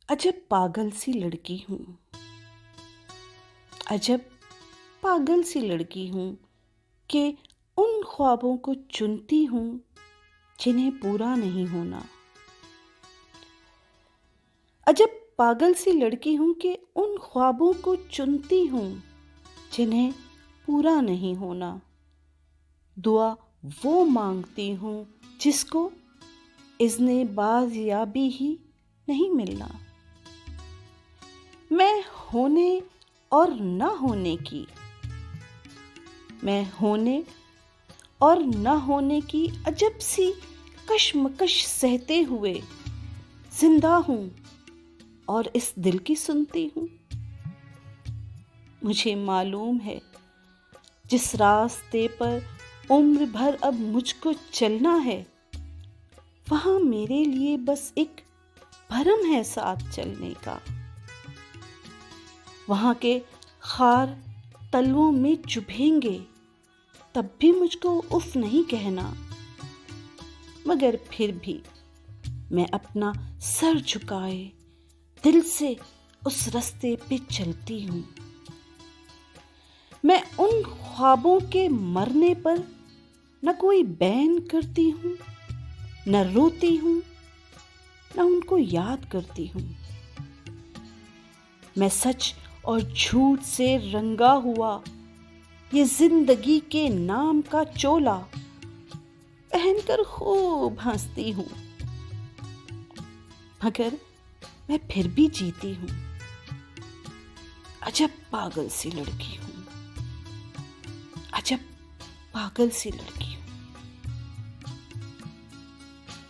عجب پاگل سی لڑکی ہوں، عجب پاگل سی لڑکی ہوں کہ ان خوابوں کو چنتی ہوں جنہیں پورا نہیں ہونا۔ عجب پاگل سی لڑکی ہوں کہ ان خوابوں کو چنتی ہوں جنہیں پورا نہیں ہونا۔ دعا وہ مانگتی ہوں جس کو اذن بازیابی ہی نہیں ملنا۔ میں ہونے اور نہ ہونے کی عجب سی کشمکش سہتے ہوئے زندہ ہوں اور اس دل کی سنتی ہوں۔ مجھے معلوم ہے جس راستے پر عمر بھر اب مجھ کو چلنا ہے، وہاں میرے لیے بس ایک بھرم ہے ساتھ چلنے کا۔ وہاں کے خار تلووں میں چبھیں گے، تب بھی مجھ کو اف نہیں کہنا، مگر پھر بھی میں اپنا سر جھکائے دل سے اس راستے پہ چلتی ہوں۔ میں ان خوابوں کے مرنے پر نہ کوئی بین کرتی ہوں، نہ روتی ہوں، نہ ان کو یاد کرتی ہوں۔ میں سچ اور جھوٹ سے رنگا ہوا یہ زندگی کے نام کا چولا پہن کر خوب ہنستی ہوں، مگر میں پھر بھی جیتی ہوں۔ عجب پاگل سی لڑکی ہوں، عجب پاگل سی لڑکی۔